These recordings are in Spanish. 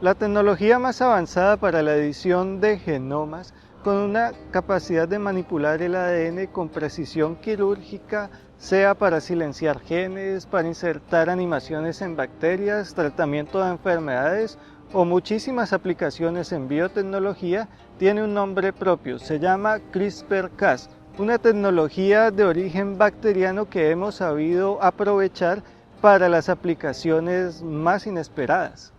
La tecnología más avanzada para la edición de genomas, con una capacidad de manipular el ADN con precisión quirúrgica, sea para silenciar genes, para insertar animaciones en bacterias, tratamiento de enfermedades o muchísimas aplicaciones en biotecnología, tiene un nombre propio, se llama CRISPR-Cas, una tecnología de origen bacteriano que hemos sabido aprovechar para las aplicaciones más inesperadas.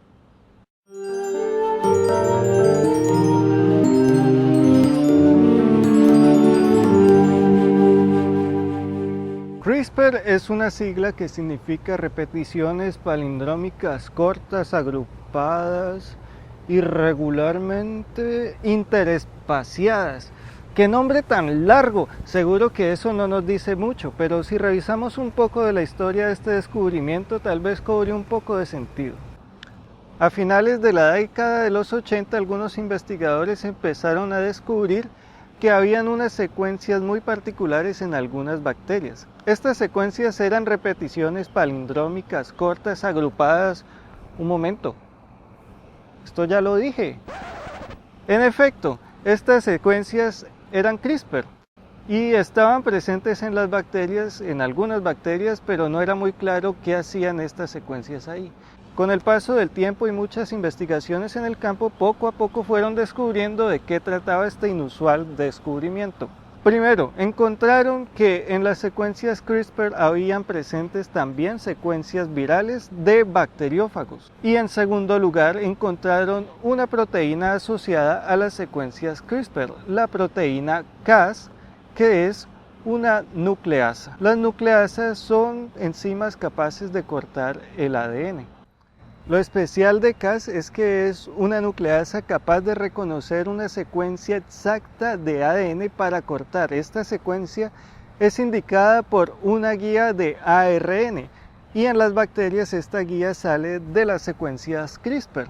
CRISPR es una sigla que significa repeticiones palindrómicas cortas, agrupadas, irregularmente interespaciadas. ¡Qué nombre tan largo! Seguro que eso no nos dice mucho, pero si revisamos un poco de la historia de este descubrimiento, tal vez cobre un poco de sentido. A finales de la década de los 80, algunos investigadores empezaron a descubrir que habían unas secuencias muy particulares en algunas bacterias. Estas secuencias eran repeticiones palindrómicas cortas, agrupadas. Un momento, esto ya lo dije. En efecto, estas secuencias eran CRISPR y estaban presentes en las bacterias, en algunas bacterias, pero no era muy claro qué hacían estas secuencias ahí. Con el paso del tiempo y muchas investigaciones en el campo, poco a poco fueron descubriendo de qué trataba este inusual descubrimiento. Primero, encontraron que en las secuencias CRISPR habían presentes también secuencias virales de bacteriófagos. Y en segundo lugar, encontraron una proteína asociada a las secuencias CRISPR, la proteína Cas, que es una nucleasa. Las nucleasas son enzimas capaces de cortar el ADN. Lo especial de Cas es que es una nucleasa capaz de reconocer una secuencia exacta de ADN para cortar. Esta secuencia es indicada por una guía de ARN y en las bacterias esta guía sale de las secuencias CRISPR.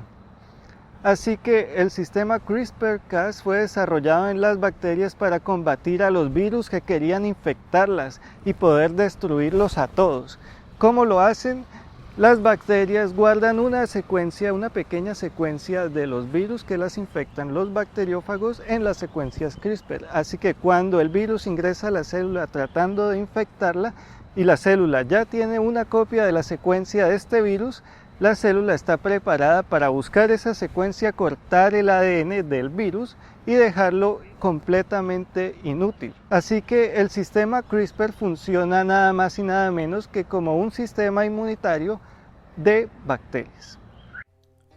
Así que el sistema CRISPR-Cas fue desarrollado en las bacterias para combatir a los virus que querían infectarlas y poder destruirlos a todos. ¿Cómo lo hacen? Las bacterias guardan una pequeña secuencia de los virus que las infectan, los bacteriófagos, en las secuencias CRISPR. Así que cuando el virus ingresa a la célula tratando de infectarla y la célula ya tiene una copia de la secuencia de este virus, la célula está preparada para buscar esa secuencia, cortar el ADN del virus y dejarlo completamente inútil. Así que el sistema CRISPR funciona nada más y nada menos que como un sistema inmunitario de bacterias.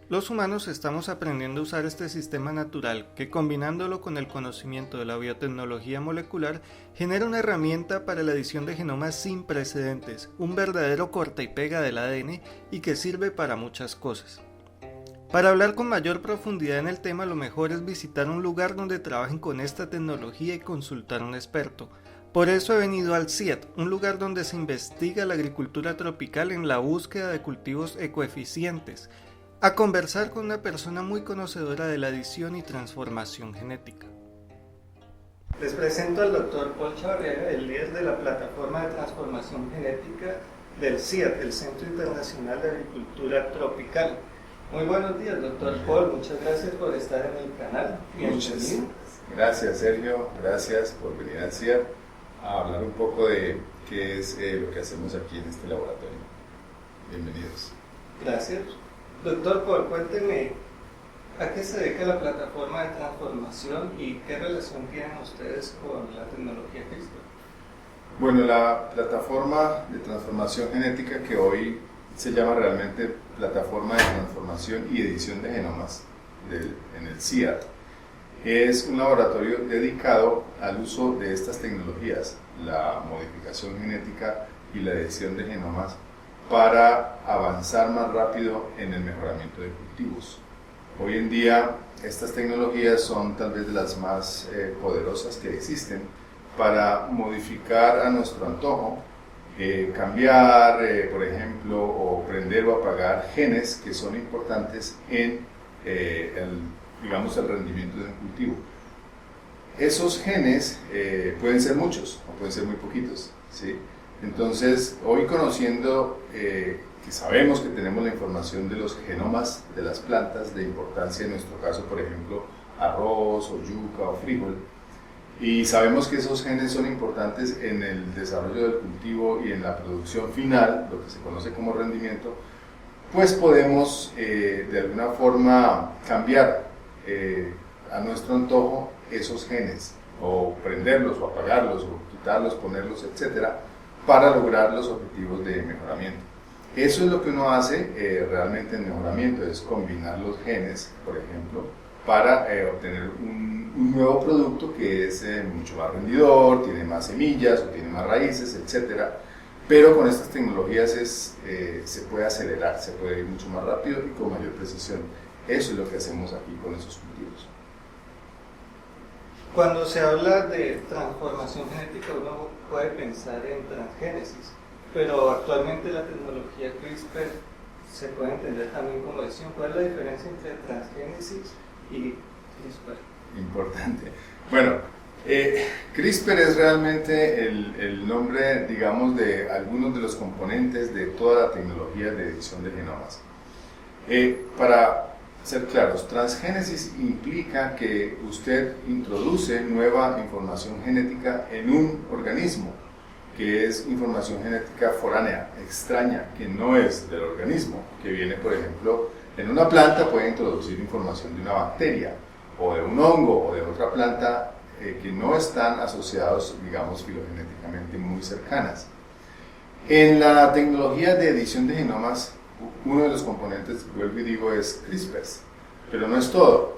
Los humanos estamos aprendiendo a usar este sistema natural que, combinándolo con el conocimiento de la biotecnología molecular, genera una herramienta para la edición de genomas sin precedentes, un verdadero corta y pega del ADN y que sirve para muchas cosas. Para hablar con mayor profundidad en el tema, lo mejor es visitar un lugar donde trabajen con esta tecnología y consultar a un experto. Por eso he venido al CIAT, un lugar donde se investiga la agricultura tropical en la búsqueda de cultivos ecoeficientes, a conversar con una persona muy conocedora de la edición y transformación genética. Les presento al Dr. Paul Chavarriaga, el líder de la plataforma de transformación genética del CIAT, el Centro Internacional de Agricultura Tropical. Muy buenos días, Dr. Paul, muchas gracias por estar en el canal. Muchas gracias, Sergio, gracias por venir al CIAT a hablar un poco de qué es lo que hacemos aquí en este laboratorio. Bienvenidos. Gracias. Doctor Paul, cuénteme, ¿a qué se dedica la plataforma de transformación y qué relación tienen ustedes con la tecnología CRISPR? Bueno, la plataforma de transformación genética, que hoy se llama realmente Plataforma de Transformación y Edición de Genomas en el CIAT, es un laboratorio dedicado al uso de estas tecnologías, la modificación genética y la edición de genomas, para avanzar más rápido en el mejoramiento de cultivos. Hoy en día estas tecnologías son tal vez de las más poderosas que existen para modificar a nuestro antojo, cambiar, por ejemplo, o prender o apagar genes que son importantes en el rendimiento de un cultivo. Esos genes pueden ser muchos o pueden ser muy poquitos, ¿sí? Entonces, hoy conociendo que sabemos que tenemos la información de los genomas de las plantas de importancia, en nuestro caso, por ejemplo, arroz o yuca o frijol, y sabemos que esos genes son importantes en el desarrollo del cultivo y en la producción final, lo que se conoce como rendimiento, pues podemos de alguna forma cambiar a nuestro antojo esos genes, o prenderlos, o apagarlos, o quitarlos, ponerlos, etcétera, para lograr los objetivos de mejoramiento. Eso es lo que uno hace realmente en mejoramiento, es combinar los genes, por ejemplo, para obtener un nuevo producto que es mucho más rendidor, tiene más semillas o tiene más raíces, etcétera. Pero con estas tecnologías se puede acelerar, se puede ir mucho más rápido y con mayor precisión. Eso es lo que hacemos aquí con esos cultivos. Cuando se habla de transformación genética, uno puede pensar en transgénesis, pero actualmente la tecnología CRISPR se puede entender también como edición. ¿Cuál es la diferencia entre transgénesis y CRISPR? Importante. Bueno, CRISPR es realmente el nombre, digamos, de algunos de los componentes de toda la tecnología de edición de genomas. Para ser claros, transgénesis implica que usted introduce nueva información genética en un organismo, que es información genética foránea, extraña, que no es del organismo, que viene, por ejemplo, en una planta puede introducir información de una bacteria, o de un hongo, o de otra planta, que no están asociados, digamos, filogenéticamente muy cercanas. En la tecnología de edición de genomas, uno de los componentes, vuelvo y digo, es CRISPR, pero no es todo.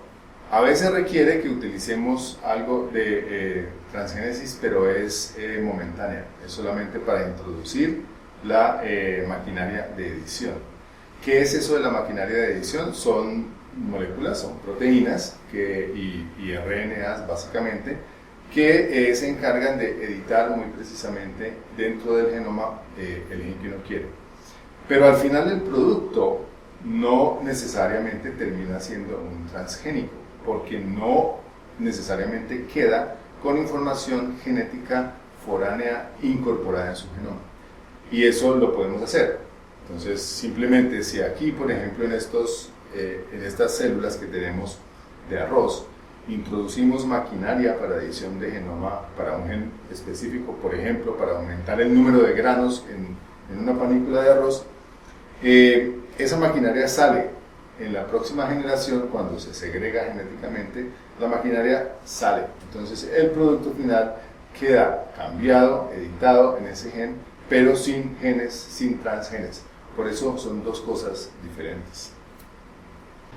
A veces requiere que utilicemos algo de transgénesis, pero es momentánea, es solamente para introducir la maquinaria de edición. ¿Qué es eso de la maquinaria de edición? Son moléculas, son proteínas y RNAs básicamente, que se encargan de editar muy precisamente dentro del genoma el gen que uno quiere. Pero al final el producto no necesariamente termina siendo un transgénico, porque no necesariamente queda con información genética foránea incorporada en su genoma. Y eso lo podemos hacer. Entonces, simplemente si aquí, por ejemplo, en estas células que tenemos de arroz, introducimos maquinaria para edición de genoma para un gen específico, por ejemplo, para aumentar el número de granos en una panícula de arroz, esa maquinaria sale en la próxima generación. Cuando se segrega genéticamente, la maquinaria sale. Entonces el producto final queda cambiado, editado en ese gen, pero sin genes, sin transgenes. Por eso son dos cosas diferentes.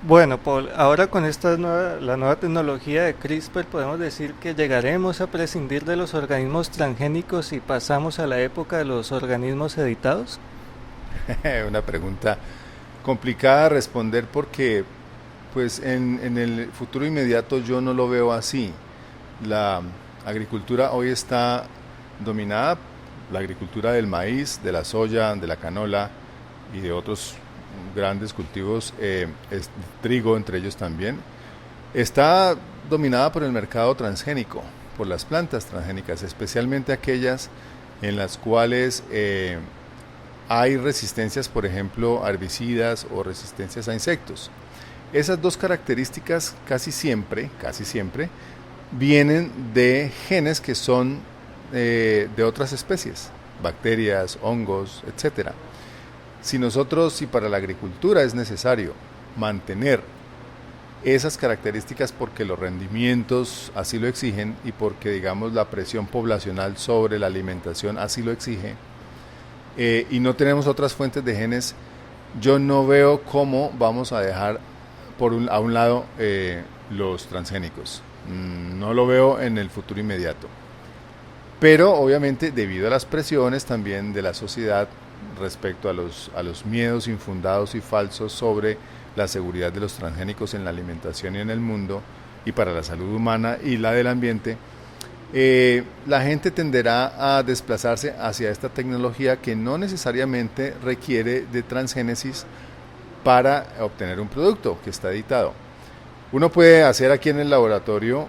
Bueno, Paul, ahora con la nueva tecnología de CRISPR podemos decir que llegaremos a prescindir de los organismos transgénicos y pasamos a la época de los organismos editados. Una pregunta complicada de responder porque pues en el futuro inmediato yo no lo veo así. La agricultura hoy está dominada, la agricultura del maíz, de la soya, de la canola y de otros grandes cultivos, trigo entre ellos también, está dominada por el mercado transgénico, por las plantas transgénicas, especialmente aquellas en las cuales hay resistencias, por ejemplo, a herbicidas o resistencias a insectos. Esas dos características casi siempre vienen de genes que son de otras especies, bacterias, hongos, etcétera. Si para la agricultura es necesario mantener esas características porque los rendimientos así lo exigen y porque, digamos, la presión poblacional sobre la alimentación así lo exige, y no tenemos otras fuentes de genes, yo no veo cómo vamos a dejar a un lado los transgénicos. No lo veo en el futuro inmediato. Pero obviamente debido a las presiones también de la sociedad respecto a los miedos infundados y falsos sobre la seguridad de los transgénicos en la alimentación y en el mundo y para la salud humana y la del ambiente, la gente tenderá a desplazarse hacia esta tecnología que no necesariamente requiere de transgénesis para obtener un producto que está editado. Uno puede hacer aquí en el laboratorio,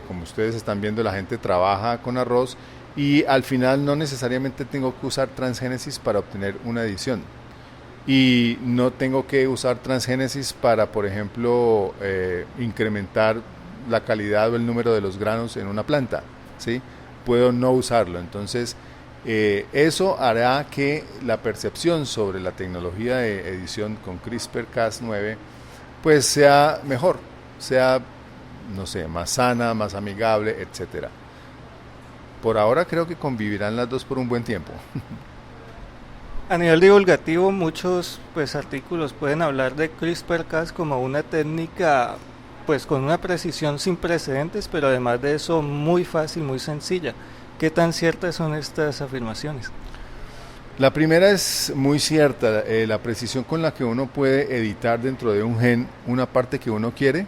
como ustedes están viendo, la gente trabaja con arroz y al final no necesariamente tengo que usar transgénesis para obtener una edición. y no tengo que usar transgénesis para, por ejemplo, incrementar la calidad o el número de los granos en una planta, ¿sí? Puedo no usarlo. Entonces, eso hará que la percepción sobre la tecnología de edición con CRISPR-Cas9 pues sea mejor, sea, no sé, más sana, más amigable, etcétera. Por ahora creo que convivirán las dos por un buen tiempo. A nivel divulgativo, muchos pues artículos pueden hablar de CRISPR-Cas como una técnica pues con una precisión sin precedentes, pero además de eso muy fácil, muy sencilla. ¿Qué tan ciertas son estas afirmaciones? La primera es muy cierta, la precisión con la que uno puede editar dentro de un gen una parte que uno quiere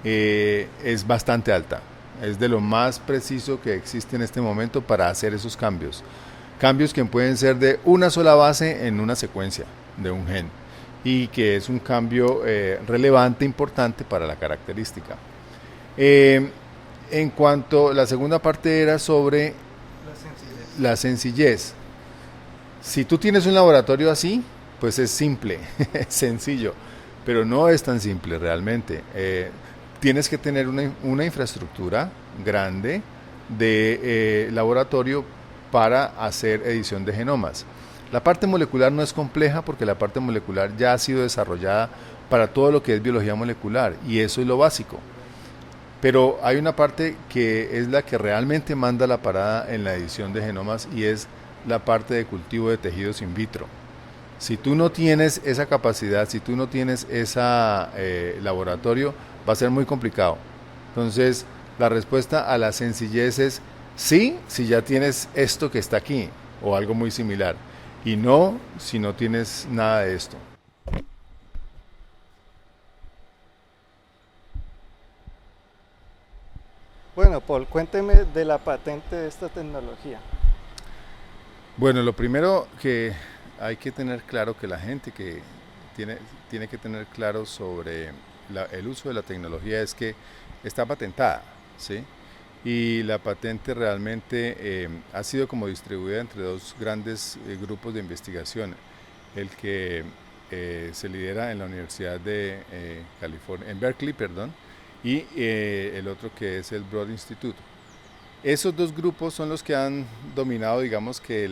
es bastante alta. Es de lo más preciso que existe en este momento para hacer esos cambios. Cambios que pueden ser de una sola base en una secuencia de un gen y que es un cambio relevante, importante para la característica. En cuanto la segunda parte era sobre la sencillez. Si tú tienes un laboratorio así, pues es simple, es sencillo, pero no es tan simple realmente. Tienes que tener una infraestructura grande de laboratorio para hacer edición de genomas. La parte molecular no es compleja porque la parte molecular ya ha sido desarrollada para todo lo que es biología molecular y eso es lo básico. Pero hay una parte que es la que realmente manda la parada en la edición de genomas y es la parte de cultivo de tejidos in vitro. Si tú no tienes esa capacidad, si tú no tienes ese laboratorio, va a ser muy complicado. Entonces, la respuesta a la sencillez es sí, si ya tienes esto que está aquí, o algo muy similar, y no si no tienes nada de esto. Bueno, Paul, cuénteme de la patente de esta tecnología. Bueno, lo primero que hay que tener claro, que la gente que tiene que tener claro sobre el uso de la tecnología es que está patentada, ¿sí? Y la patente realmente ha sido como distribuida entre dos grandes grupos de investigación. El que se lidera en la Universidad de California, en Berkeley, perdón, y el otro que es el Broad Institute. Esos dos grupos son los que han dominado, digamos que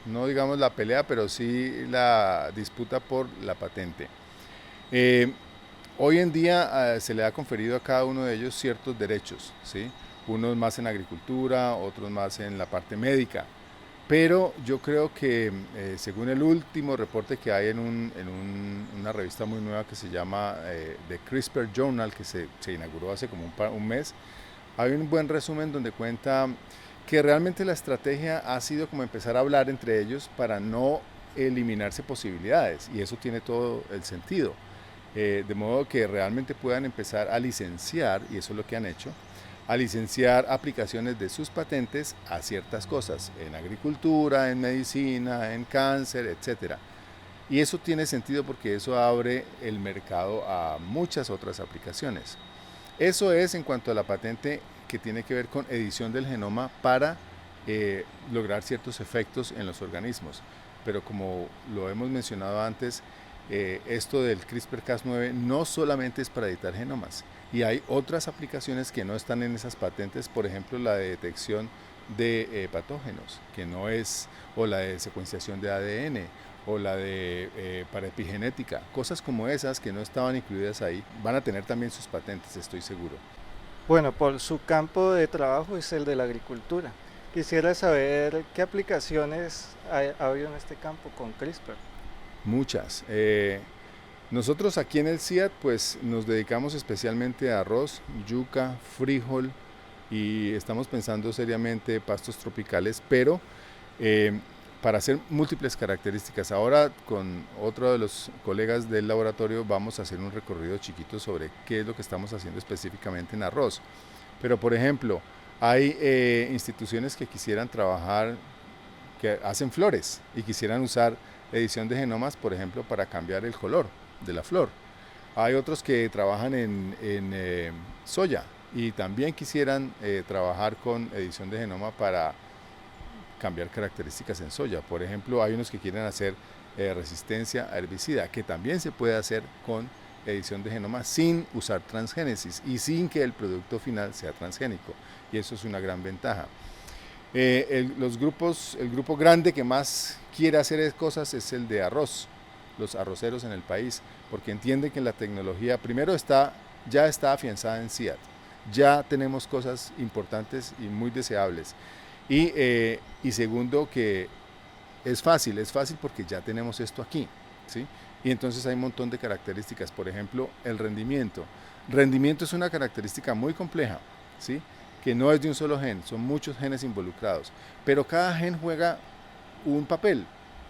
no digamos la pelea, pero sí la disputa por la patente. Eh, Hoy en día se le ha conferido a cada uno de ellos ciertos derechos, ¿sí? Unos más en agricultura, otros más en la parte médica. Pero yo creo que según el último reporte que hay una revista muy nueva que se llama The CRISPR Journal, que se inauguró hace como un mes, hay un buen resumen donde cuenta que realmente la estrategia ha sido como empezar a hablar entre ellos para no eliminarse posibilidades, y eso tiene todo el sentido. De modo que realmente puedan empezar a licenciar, y eso es lo que han hecho, a licenciar aplicaciones de sus patentes a ciertas cosas, en agricultura, en medicina, en cáncer, etc. Y eso tiene sentido porque eso abre el mercado a muchas otras aplicaciones. Eso es en cuanto a la patente que tiene que ver con edición del genoma para lograr ciertos efectos en los organismos. Pero como lo hemos mencionado antes, esto del CRISPR-Cas9 no solamente es para editar genomas, y hay otras aplicaciones que no están en esas patentes, por ejemplo la de detección de patógenos, que no es, o la de secuenciación de ADN, o la de para epigenética, cosas como esas que no estaban incluidas ahí, van a tener también sus patentes, estoy seguro. Bueno, Paul, su campo de trabajo es el de la agricultura. Quisiera saber qué aplicaciones ha habido en este campo con CRISPR. Muchas. Nosotros aquí en el CIAT pues nos dedicamos especialmente a arroz, yuca, frijol y estamos pensando seriamente pastos tropicales, pero para hacer múltiples características. Ahora con otro de los colegas del laboratorio vamos a hacer un recorrido chiquito sobre qué es lo que estamos haciendo específicamente en arroz. Pero por ejemplo, hay instituciones que quisieran trabajar, que hacen flores y quisieran usar edición de genomas, por ejemplo, para cambiar el color de la flor. Hay otros que trabajan en soya y también quisieran trabajar con edición de genoma para cambiar características en soya. Por ejemplo, hay unos que quieren hacer resistencia a herbicida, que también se puede hacer con edición de genoma sin usar transgénesis y sin que el producto final sea transgénico, y eso es una gran ventaja. El grupo grande que más quiere hacer cosas es el de arroz, los arroceros en el país, porque entienden que la tecnología primero ya está afianzada en CIAT, ya tenemos cosas importantes y muy deseables, y segundo que es fácil porque ya tenemos esto aquí, ¿sí? Y entonces hay un montón de características, por ejemplo, el rendimiento. Rendimiento es una característica muy compleja, ¿sí? Que no es de un solo gen, son muchos genes involucrados, pero cada gen juega un papel.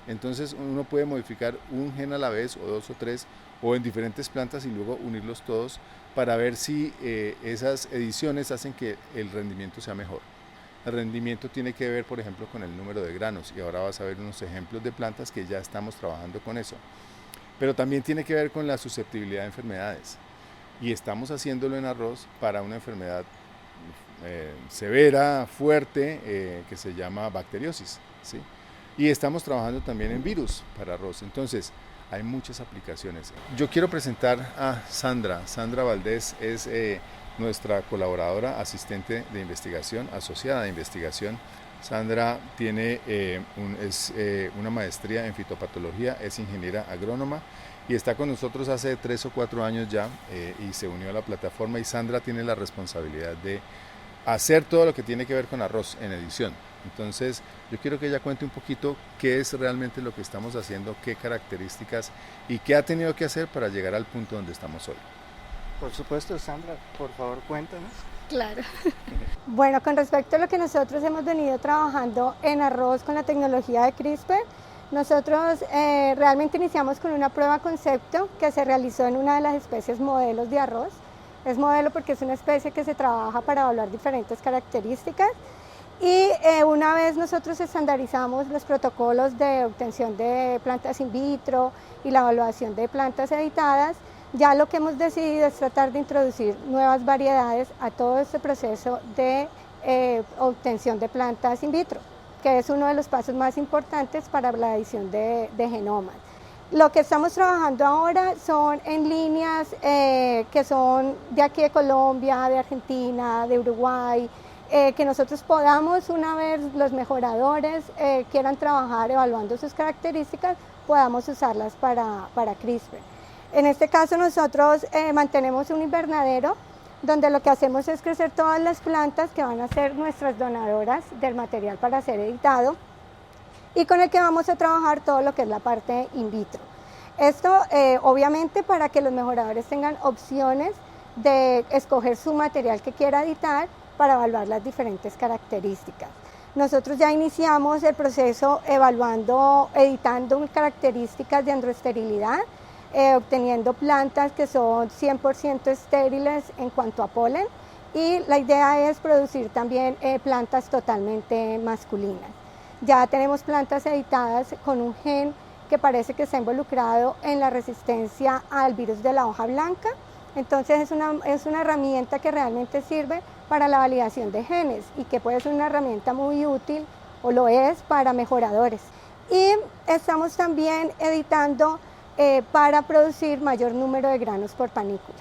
Entonces uno puede modificar un gen a la vez, o 2 o 3, o en diferentes plantas y luego unirlos todos para ver si esas ediciones hacen que el rendimiento sea mejor. El rendimiento tiene que ver, por ejemplo, con el número de granos, y ahora vas a ver unos ejemplos de plantas que ya estamos trabajando con eso. Pero también tiene que ver con la susceptibilidad a enfermedades, y estamos haciéndolo en arroz para una enfermedad severa, fuerte, que se llama bacteriosis, ¿sí? Y estamos trabajando también en virus para arroz. Entonces hay muchas aplicaciones. Yo quiero presentar a Sandra. Sandra Valdés es nuestra colaboradora, asistente de investigación, asociada de investigación. Sandra tiene una maestría en fitopatología, es ingeniera agrónoma y está con nosotros hace 3 o 4 años ya, y se unió a la plataforma, y Sandra tiene la responsabilidad de hacer todo lo que tiene que ver con arroz en edición. Entonces yo quiero que ella cuente un poquito qué es realmente lo que estamos haciendo, qué características y qué ha tenido que hacer para llegar al punto donde estamos hoy. Por supuesto, Sandra, por favor, cuéntanos. Claro. Bueno, con respecto a lo que nosotros hemos venido trabajando en arroz con la tecnología de CRISPR, nosotros realmente iniciamos con una prueba concepto que se realizó en una de las especies modelos de arroz. Es modelo porque es una especie que se trabaja para evaluar diferentes características, y una vez nosotros estandarizamos los protocolos de obtención de plantas in vitro y la evaluación de plantas editadas, ya lo que hemos decidido es tratar de introducir nuevas variedades a todo este proceso de obtención de plantas in vitro, que es uno de los pasos más importantes para la edición de genomas. Lo que estamos trabajando ahora son en líneas que son de aquí de Colombia, de Argentina, de Uruguay, que nosotros podamos, una vez los mejoradores quieran trabajar evaluando sus características, podamos usarlas para CRISPR. En este caso nosotros mantenemos un invernadero donde lo que hacemos es crecer todas las plantas que van a ser nuestras donadoras del material para ser editado, y con el que vamos a trabajar todo lo que es la parte in vitro. Esto obviamente para que los mejoradores tengan opciones de escoger su material que quiera editar para evaluar las diferentes características. Nosotros ya iniciamos el proceso editando características de androesterilidad, obteniendo plantas que son 100% estériles en cuanto a polen, y la idea es producir también plantas totalmente masculinas. Ya tenemos plantas editadas con un gen que parece que está involucrado en la resistencia al virus de la hoja blanca. Entonces es una herramienta que realmente sirve para la validación de genes y que puede ser una herramienta muy útil, o lo es, para mejoradores. Y estamos también editando para producir mayor número de granos por panícula.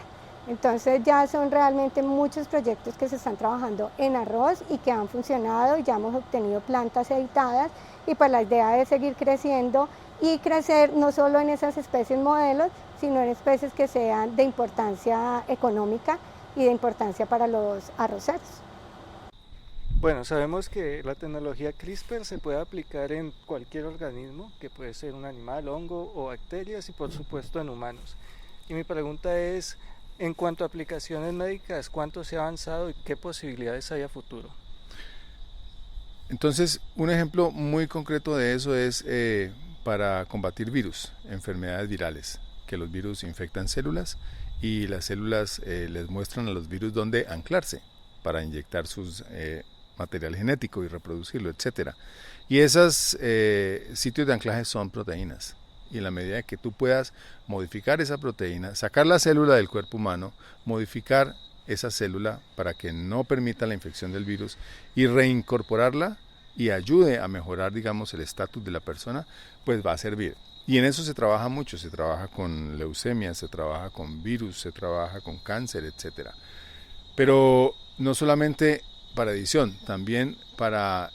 Entonces ya son realmente muchos proyectos que se están trabajando en arroz y que han funcionado, y ya hemos obtenido plantas editadas, y pues la idea es seguir creciendo y crecer no solo en esas especies modelos, sino en especies que sean de importancia económica y de importancia para los arroceros. Bueno, sabemos que la tecnología CRISPR se puede aplicar en cualquier organismo, que puede ser un animal, hongo o bacterias, y por supuesto en humanos. Y mi pregunta es, en cuanto a aplicaciones médicas, ¿cuánto se ha avanzado y qué posibilidades hay a futuro? Entonces, un ejemplo muy concreto de eso es para combatir virus, enfermedades virales, que los virus infectan células, y las células les muestran a los virus dónde anclarse para inyectar sus material genético y reproducirlo, etc. Y esos sitios de anclaje son proteínas. Y en la medida que tú puedas modificar esa proteína, sacar la célula del cuerpo humano, modificar esa célula para que no permita la infección del virus y reincorporarla y ayude a mejorar, digamos, el estatus de la persona, pues va a servir. Y en eso se trabaja mucho, se trabaja con leucemia, se trabaja con virus, se trabaja con cáncer, etc. Pero no solamente para edición, también para,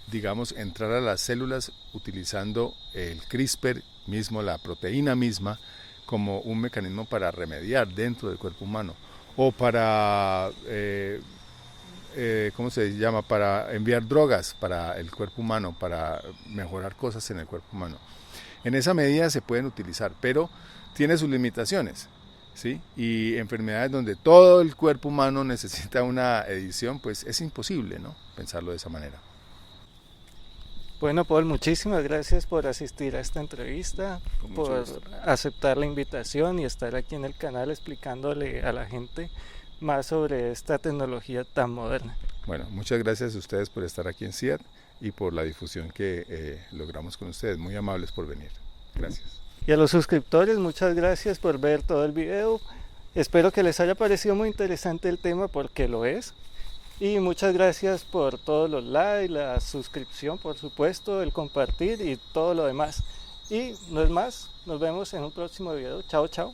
digamos, entrar a las células utilizando el CRISPR mismo, la proteína misma, como un mecanismo para remediar dentro del cuerpo humano, o para, ¿cómo se llama?, para enviar drogas para el cuerpo humano, para mejorar cosas en el cuerpo humano. En esa medida se pueden utilizar, pero tiene sus limitaciones, ¿sí? Y enfermedades donde todo el cuerpo humano necesita una edición, pues es imposible, ¿no?, pensarlo de esa manera. Bueno, Paul, muchísimas gracias por asistir a esta entrevista, por aceptar la invitación y estar aquí en el canal explicándole a la gente más sobre esta tecnología tan moderna. Bueno, muchas gracias a ustedes por estar aquí en CIAT y por la difusión que logramos con ustedes. Muy amables por venir. Gracias. Y a los suscriptores, muchas gracias por ver todo el video. Espero que les haya parecido muy interesante el tema, porque lo es. Y muchas gracias por todos los likes, la suscripción, por supuesto, el compartir y todo lo demás. Y no es más, nos vemos en un próximo video. Chao, chao.